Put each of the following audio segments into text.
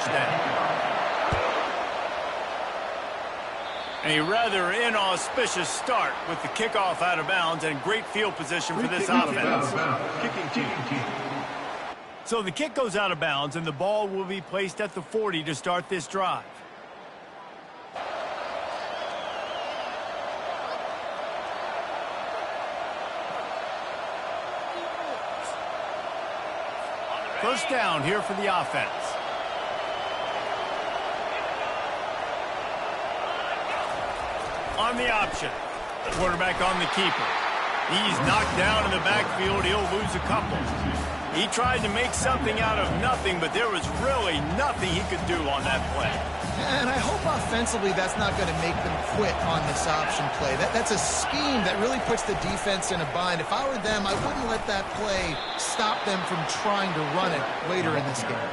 touchdown. A rather inauspicious start with the kickoff out of bounds and great field position for this offense. So the kick goes out of bounds and the ball will be placed at the 40 to start this drive. First down here for the offense. On the option. Quarterback on the keeper. He's knocked down in the backfield. He'll lose a couple. He tried to make something out of nothing, but there was really nothing he could do on that play. And I hope offensively that's not going to make them quit on this option play. That's a scheme that really puts the defense in a bind. If I were them, I wouldn't let that play stop them from trying to run it later in this game.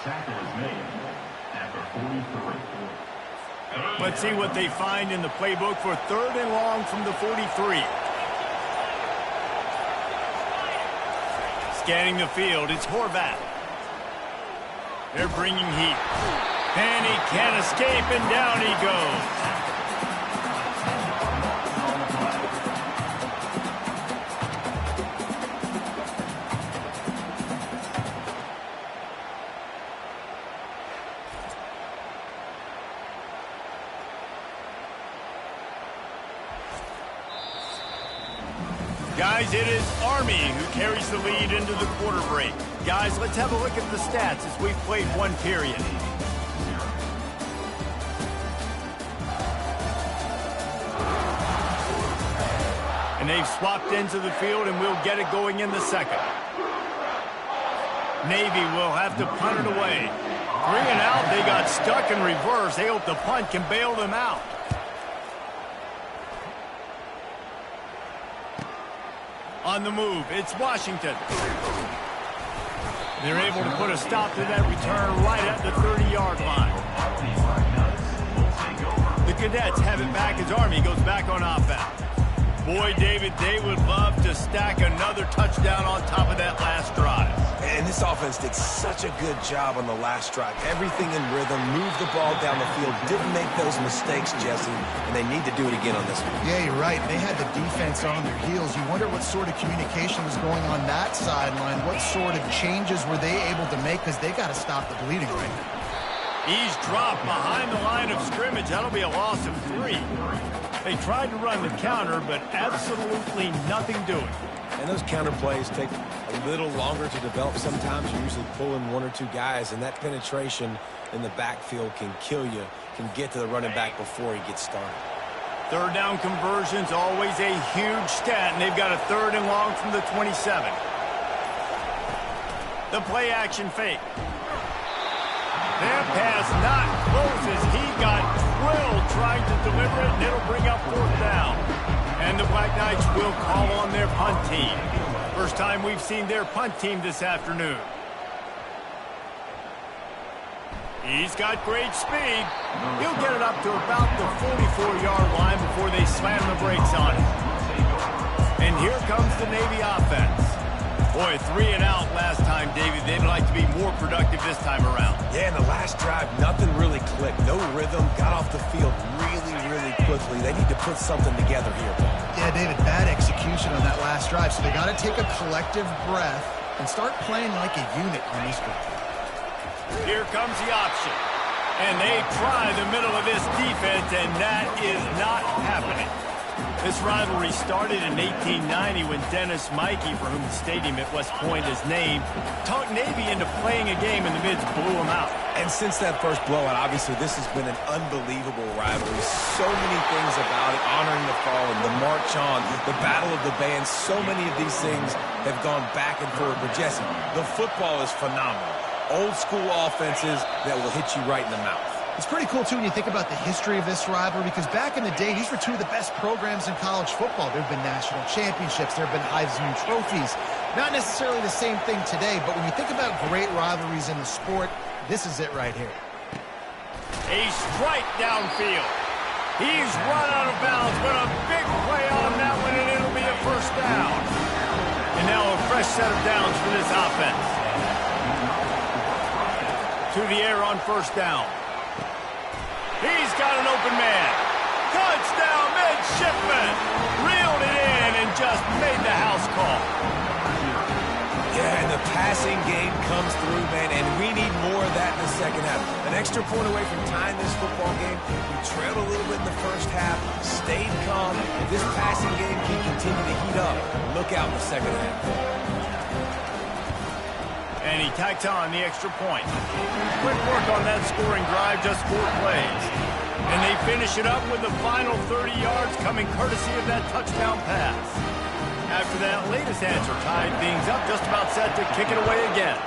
Tackle is made after 43. Let's see what they find in the playbook for third and long from the 43. Scanning the field, it's Horvath. They're bringing heat. And he can't escape, and down he goes. Guys, it is Army who carries the lead into the quarter break. Guys, let's have a look at the stats as we've played one period. And they've swapped into the field, and we'll get it going in the second. Navy will have to punt it away. 3 and out, they got stuck in reverse. They hope the punt can bail them out. On the move, it's Washington. They're able to put a stop to that return right at the 30-yard line. The Cadets have it back as Army goes back on offense. Boy, David, they would love to stack another touchdown on top of that last drive. And this offense did such a good job on the last drive. Everything in rhythm, moved the ball down the field, didn't make those mistakes, Jesse, and they need to do it again on this one. Yeah, you're right. They had the defense on their heels. You wonder what sort of communication was going on that sideline. What sort of changes were they able to make, because they got to stop the bleeding right now. He's dropped behind the line of scrimmage. That'll be a loss of 3. They tried to run the counter, but absolutely nothing doing. And those counter plays take a little longer to develop sometimes. You're usually pulling 1 or 2 guys, and that penetration in the backfield can kill you, can get to the running back before he gets started. Third down conversion's always a huge stat, and they've got a 3rd and long from the 27. The play action fake. That pass not close as he got drilled trying to deliver it, and it'll bring up 4th down. And the Black Knights will call on their punt team. First time we've seen their punt team this afternoon. He's got great speed. He'll get it up to about the 44-yard line before they slam the brakes on it. And here comes the Navy offense. Boy, 3 and out last time, David. They'd like to be more productive this time around. Yeah, in the last drive, nothing really clicked. No rhythm, got off the field really quickly. They need to put something together here. Yeah, David, bad execution on that last drive, so they got to take a collective breath and start playing like a unit on this drive. Here comes the option. And they try the middle of this defense, and that is not happening. This rivalry started in 1890 when Dennis Mikey, for whom the stadium at West Point is named, talked Navy into playing a game, and the Mids blew them out. And since that first blowout, obviously, this has been an unbelievable rivalry. So many things about it, honoring the fallen, the march on, the battle of the bands. So many of these things have gone back and forth. But, Jesse, the football is phenomenal. Old school offenses that will hit you right in the mouth. It's pretty cool, too, when you think about the history of this rivalry, because back in the day, these were 2 of the best programs in college football. There have been national championships. There have been Heisman trophies. Not necessarily the same thing today, but when you think about great rivalries in the sport, this is it right here. A strike downfield. He's run out of bounds, but a big play on that one, and it'll be a first down. And now a fresh set of downs for this offense. to the air on first down. He's got an open man. Touchdown, midshipman. Reeled it in and just made the house call. Yeah, and the passing game comes through, man, and we need more of that in the second half. An extra point away from tying this football game. We trailed a little bit in the first half, stayed calm. If this passing game can continue to heat up, look out in the second half. And he tacks on the extra point. Quick work on that scoring drive, just 4 plays. And they finish it up with the final 30 yards coming courtesy of that touchdown pass. After that latest answer tied things up, just about set to kick it away again.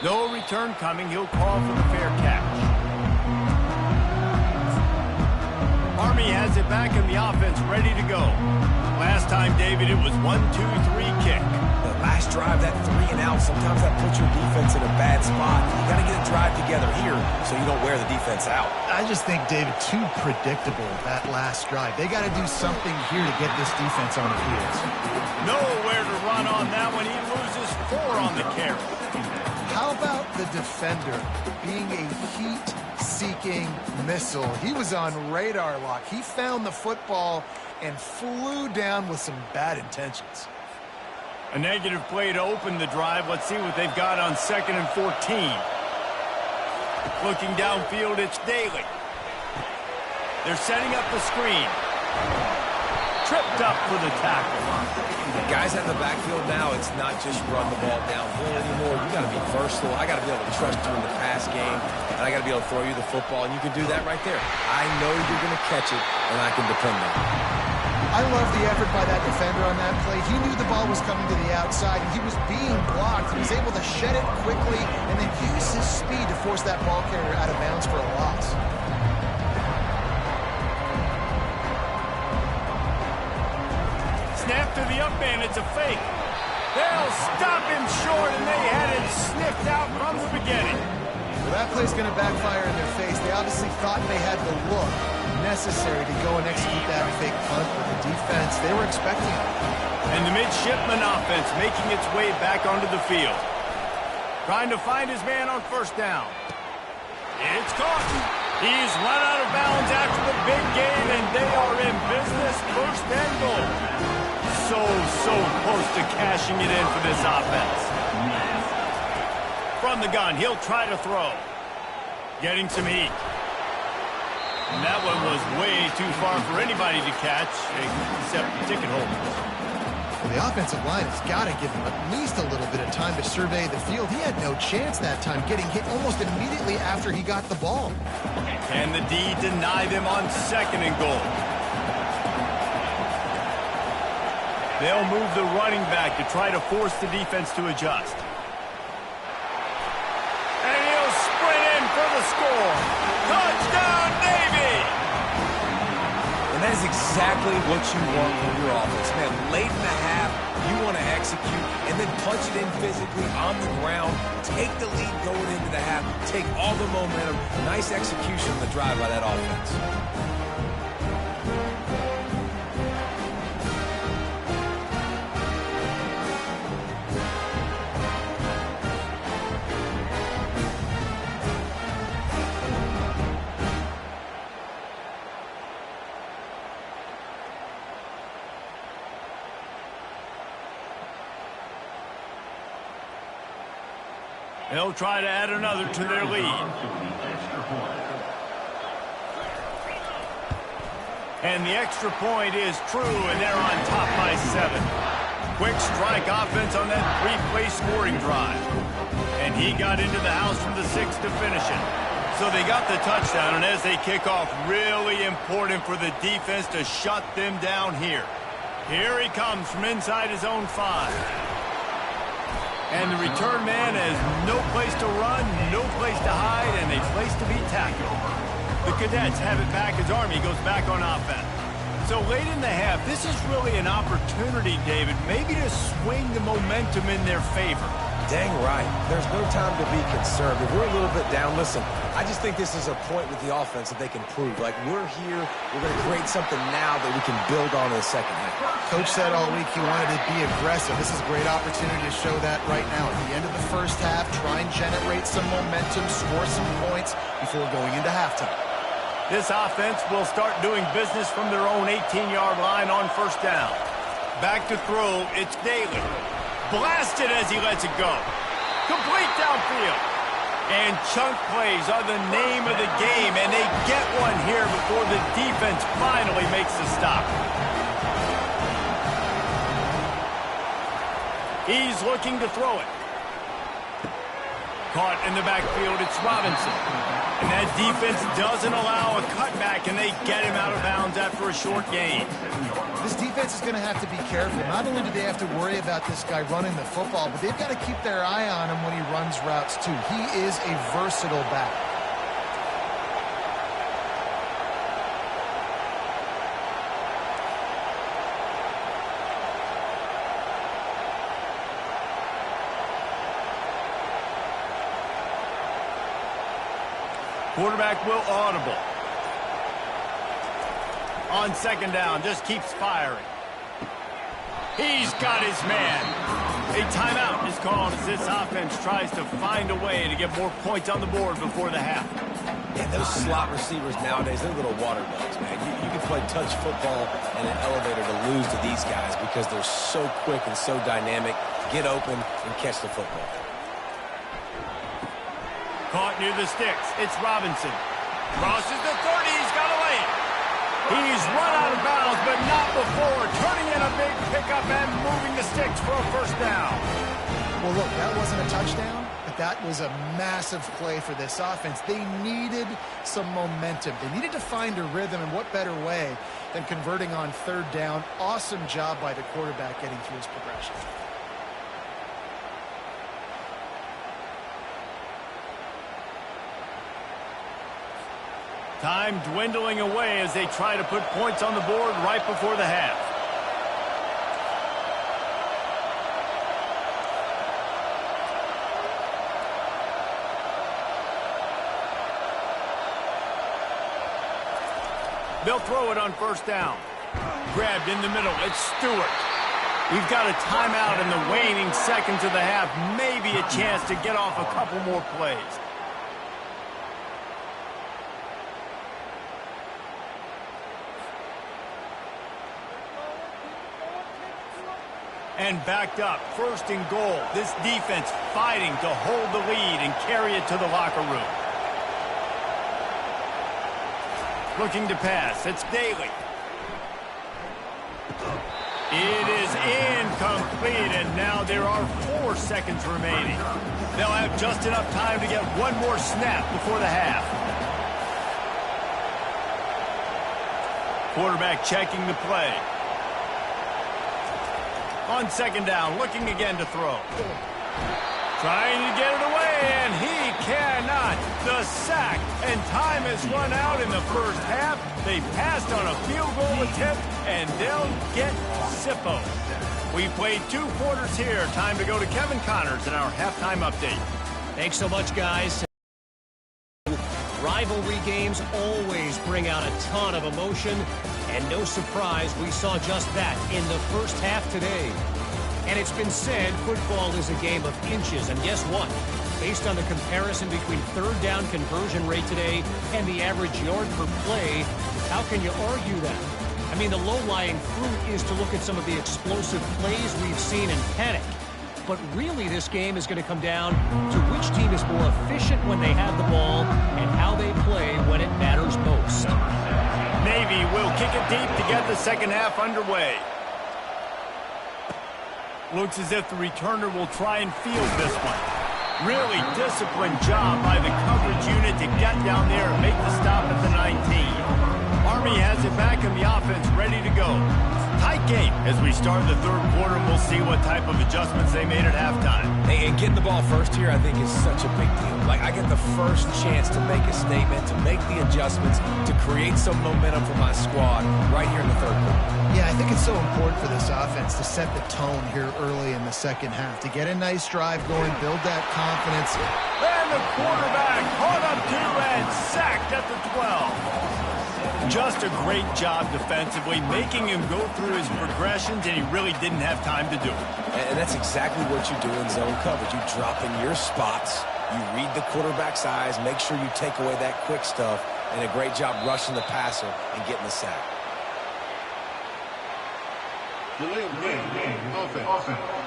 No return coming. He'll call for the fair catch. Army has it back in the offense, ready to go. Last time, David, it was 1-2-3 kick. The last drive, that 3 and out, sometimes that puts your defense in a bad spot. You got to get a drive together here so you don't wear the defense out. I just think, David, too predictable, that last drive. They got to do something here to get this defense on the field. Nowhere to run on that one. He loses 4 on the carry. How about the defender being a heat-seeking missile? He was on radar lock. He found the football and flew down with some bad intentions. A negative play to open the drive. Let's see what they've got on 2nd and 14. Looking downfield, it's Daly. They're setting up the screen. Tripped up for the tackle. The guys at the backfield now, it's not just run the ball downhill anymore. You got to be versatile. I got to be able to trust you in the pass game, and I got to be able to throw you the football, and you can do that right there. I know you're going to catch it, and I can depend on it. I love the effort by that defender on that play. He knew the ball was coming to the outside, and he was being blocked. He was able to shed it quickly and then use his speed to force that ball carrier out of bounds for a loss. Snap to the up man, it's a fake. They'll stop him short, and they had it sniffed out from the beginning. Well, that play's going to backfire in their face. They obviously thought they had the look necessary to go and execute that fake punt, but the defense, they were expecting it. And the midshipman offense making its way back onto the field. Trying to find his man on first down. It's caught. He's run out of bounds after the big game, and they are in business, 1st and goal. So close to cashing it in for this offense. From the gun, he'll try to throw. Getting some heat. And that one was way too far for anybody to catch, except the ticket holders. Well, the offensive line has got to give him at least a little bit of time to survey the field. He had no chance that time, getting hit almost immediately after he got the ball. Can the D deny them on 2nd and goal? They'll move the running back to try to force the defense to adjust. And he'll sprint in for the score. Touchdown, Navy! And that is exactly what you want from your offense. Man, late in the half, you want to execute and then punch it in physically on the ground. Take the lead going into the half. Take all the momentum. Nice execution on the drive by that offense. They'll try to add another to their lead. And the extra point is true, and they're on top by 7. Quick strike offense on that 3-play scoring drive. And he got into the house from the 6 to finish it. So they got the touchdown, and as they kick off, really important for the defense to shut them down here. Here he comes from inside his own 5. And the return man has no place to run, no place to hide, and a place to be tackled. The Cadets have it back as Army goes back on offense. So late in the half, this is really an opportunity, David, maybe to swing the momentum in their favor. Dang right. There's no time to be concerned. If we're a little bit down, listen, I just think this is a point with the offense that they can prove. Like, we're here, we're going to create something now that we can build on in the second half. Coach said all week he wanted to be aggressive. This is a great opportunity to show that right now. At the end of the first half, try and generate some momentum, score some points before going into halftime. This offense will start doing business from their own 18-yard line on first down. Back to throw, it's Daly. Blasted as he lets it go. Complete downfield. And chunk plays are the name of the game, and they get one here before the defense finally makes the stop. He's looking to throw it. Caught in the backfield, it's Robinson. And that defense doesn't allow a cutback, and they get him out of bounds after a short gain. This defense is going to have to be careful. Not only do they have to worry about this guy running the football, but they've got to keep their eye on him when he runs routes too. He is a versatile back. Quarterback will audible. On second down, just keeps firing. He's got his man. A timeout is called as this offense tries to find a way to get more points on the board before the half. Yeah, those slot receivers nowadays, they're little water bugs, man. You can play touch football in an elevator to lose to these guys because they're so quick and so dynamic. Get open and catch the football. Caught near the sticks. It's Robinson. Crosses the 30. He's got a lane. He's run out of bounds, but not before turning in a big pickup and moving the sticks for a first down. Well, look, that wasn't a touchdown, but that was a massive play for this offense. They needed some momentum. They needed to find a rhythm, and what better way than converting on third down. Awesome job by the quarterback getting through his progression. Time dwindling away as they try to put points on the board right before the half. They'll throw it on first down. Grabbed in the middle. It's Stewart. We've got a timeout in the waning seconds of the half. Maybe a chance to get off a couple more plays. And backed up, first and goal. This defense fighting to hold the lead and carry it to the locker room. Looking to pass, it's Daly. It is incomplete, and now there are 4 seconds remaining. They'll have just enough time to get one more snap before the half. Quarterback checking the play. On second down, looking again to throw. Trying to get it away, and he cannot. The sack, and time has run out in the first half. They passed on a field goal attempt, and they'll get Sippo. We played 2 quarters here. Time to go to Kevin Connors in our halftime update. Thanks so much, guys. Rivalry games always bring out a ton of emotion, and no surprise we saw just that in the first half today. And it's been said football is a game of inches, and guess what? Based on the comparison between third down conversion rate today and the average yard per play, how can you argue that? I mean, the low-lying fruit is to look at some of the explosive plays we've seen in panic. But really, this game is going to come down to which team is more efficient when they have the ball and how they play when it matters most. Navy will kick it deep to get the second half underway. Looks as if the returner will try and field this one. Really disciplined job by the coverage unit to get down there and make the stop at the 19. Army has it back and the offense ready to go. Tight game as we start the third quarter, and we'll see what type of adjustments they made at halftime. Hey, and getting the ball first here, I think, is such a big deal. Like, I get the first chance to make a statement, to make the adjustments, to create some momentum for my squad right here in the third quarter. Yeah, I think it's so important for this offense to set the tone here early in the second half, to get a nice drive going, build that confidence. And the quarterback caught up to and sacked at the 12. Just a great job defensively, making him go through his progressions, and he really didn't have time to do it. And that's exactly what you do in zone coverage. You drop in your spots, you read the quarterback's eyes, make sure you take away that quick stuff, and a great job rushing the passer and getting the sack. Delay of game. Offense.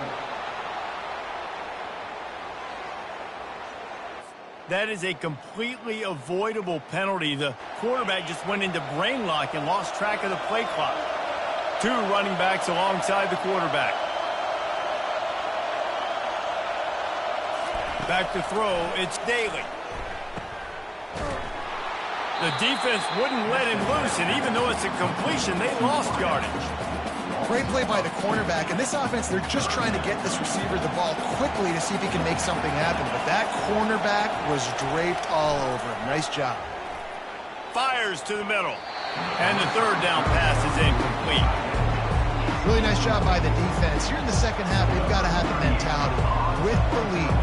That is a completely avoidable penalty. The quarterback just went into brain lock and lost track of the play clock. Two running backs alongside the quarterback. Back to throw, it's Daly. The defense wouldn't let him loose, and even though it's a completion, they lost yardage. Great play by the cornerback. And this offense, they're just trying to get this receiver the ball quickly to see if he can make something happen. But that cornerback was draped all over him. Nice job. Fires to the middle. And the third down pass is incomplete. Really nice job by the defense. Here in the second half, they've got to have the mentality. With the lead,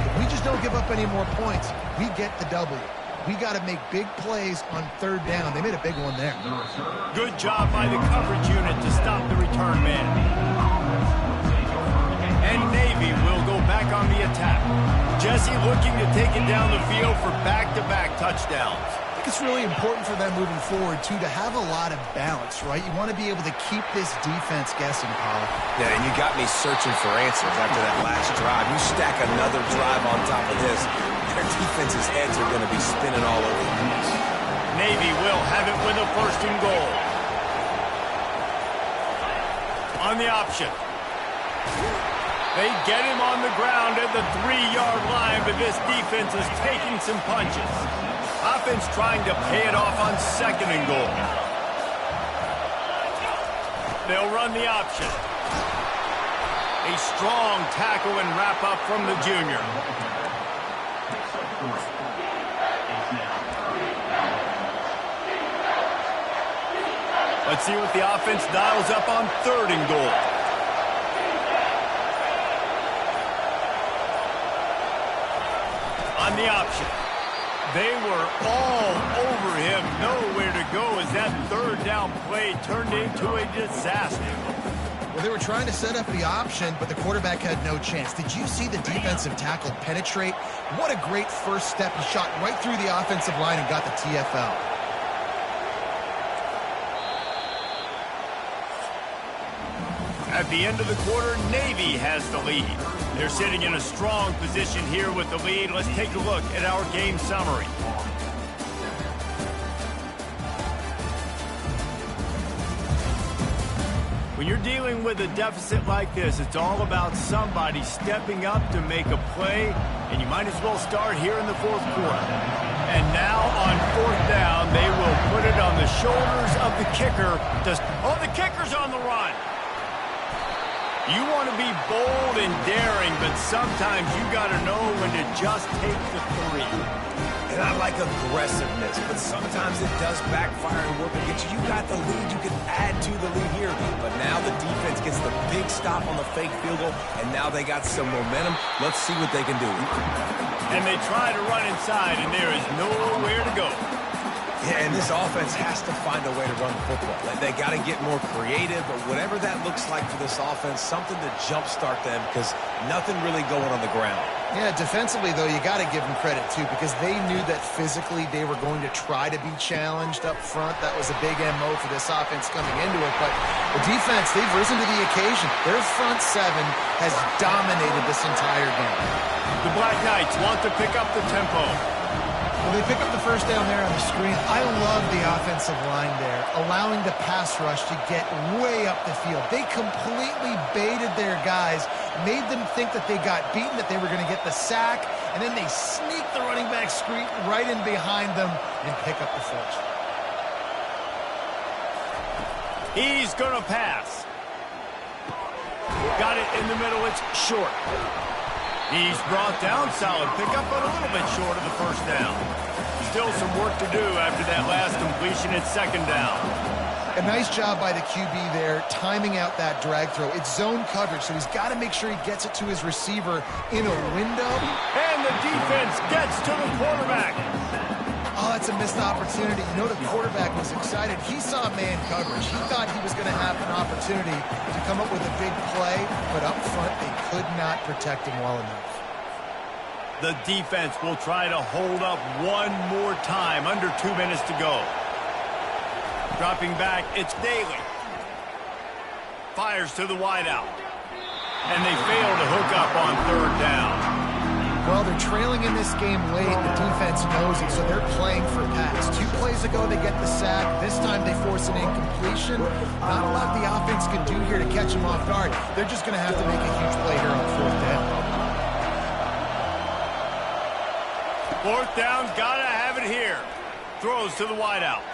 if we just don't give up any more points, we get the W. We got to make big plays on third down. They made a big one there. Good job by the coverage unit to stop the return man. And Navy will go back on the attack. Jesse looking to take it down the field for back-to-back touchdowns. I think it's really important for them moving forward, too, to have a lot of balance, right? You want to be able to keep this defense guessing, Paul. Yeah, and you got me searching for answers after that last drive. You stack another drive on top of this, their defense's heads are going to be spinning all over the place. Navy will have it with a first and goal. On the option. They get him on the ground at the 3-yard line, but this defense is taking some punches. Offense trying to pay it off on second and goal. They'll run the option. A strong tackle and wrap up from the junior. Let's see what the offense dials up on third and goal. On the option. They were all over him. Nowhere to go as that third down play turned into a disaster. Well, they were trying to set up the option, but the quarterback had no chance. Did you see the defensive tackle penetrate? What a great first step. He shot right through the offensive line and got the TFL. At the end of the quarter, Navy has the lead. They're sitting in a strong position here with the lead. Let's take a look at our game summary. When you're dealing with a deficit like this, it's all about somebody stepping up to make a play, and you might as well start here in the fourth quarter. And now on fourth down, they will put it on the shoulders of the kicker. Oh, the kicker's on the run. You want to be bold and daring, but sometimes you got to know when to just take the three. And I like aggressiveness, but sometimes it does backfire and work against you. You got the lead. You can add to the lead here. But now the defense gets the big stop on the fake field goal, and now they got some momentum. Let's see what they can do. And they try to run inside, and there is nowhere to go. Yeah, and this offense has to find a way to run the football. They got to get more creative, but whatever that looks like for this offense, something to jumpstart them because nothing really going on the ground. Yeah, defensively, though, you got to give them credit, too, because they knew that physically they were going to try to be challenged up front. That was a big MO for this offense coming into it. But the defense, they've risen to the occasion. Their front seven has dominated this entire game. The Black Knights want to pick up the tempo. Well, they pick up the first down there on the screen. I love the offensive line there, allowing the pass rush to get way up the field. They completely baited their guys, made them think that they got beaten, that they were going to get the sack, and then they sneak the running back screen right in behind them and pick up the first. He's going to pass. Got it in the middle. It's short. He's brought down solid. Pick up a little bit short of the first down. Still some work to do after that last completion at second down. A nice job by the QB there, timing out that drag throw. It's zone coverage, so he's got to make sure he gets it to his receiver in a window. And the defense gets to the quarterback. Oh, that's a missed opportunity. You know, the quarterback was excited. He saw man coverage. He thought he was going to have an opportunity to come up with a big play, but up front, they could not protect him well enough. The defense will try to hold up one more time. Under 2 minutes to go. Dropping back, it's Daly. Fires to the wideout. And they fail to hook up on third down. Well, they're trailing in this game late. The defense knows it, so they're playing for pass. 2 plays ago, they get the sack. This time, they force an incompletion. Not a lot the offense can do here to catch them off guard. They're just going to have to make a huge play here on fourth down. Fourth down's got to have it here. Throws to the wideout.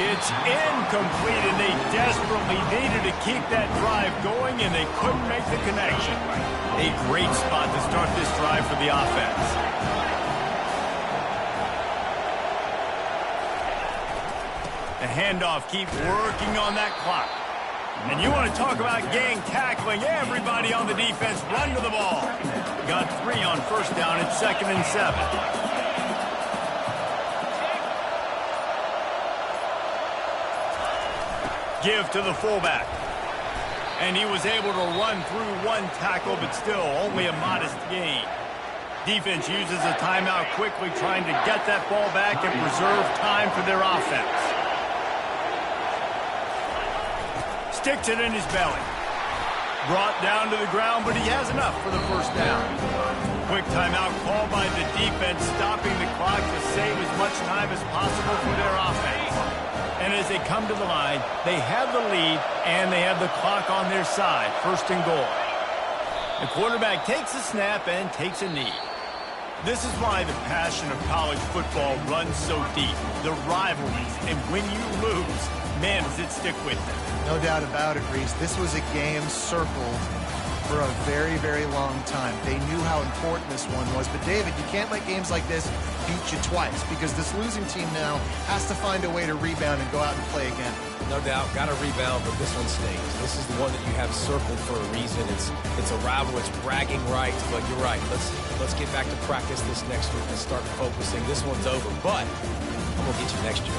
It's incomplete, and they desperately needed to keep that drive going, and they couldn't make the connection. A great spot to start this drive for the offense. The handoff keeps working on that clock. And you want to talk about gang tackling. Everybody on the defense run to the ball. Got 3 on first down. It's 2nd and 7. Give to the fullback. And he was able to run through 1 tackle, but still only a modest gain. Defense uses a timeout quickly, trying to get that ball back and preserve time for their offense. Sticks it in his belly. Brought down to the ground, but he has enough for the first down. Quick timeout called by the defense, stopping the clock to save as much time as possible for their offense. And as they come to the line, they have the lead, and they have the clock on their side. 1st and goal. The quarterback takes a snap and takes a knee. This is why the passion of college football runs so deep. The rivalries, and when you lose, man, does it stick with you. No doubt about it, Reese. This was a game circled for a very, very long time. They knew how important this one was. But, David, you can't let games like this beat you twice, because this losing team now has to find a way to rebound and go out and play again. No doubt, got to rebound, but this one stings. This is the one that you have circled for a reason. It's a rival, it's bragging rights, but you're right. Let's get back to practice this next week and start focusing. This one's over, but I'm going to get you next year.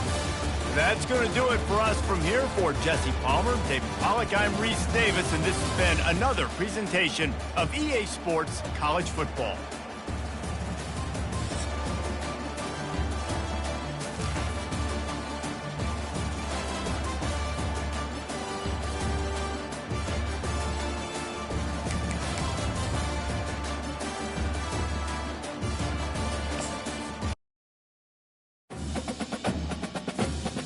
That's going to do it for us from here. For Jesse Palmer, David Pollack, I'm Reese Davis, and this has been another presentation of EA Sports College Football.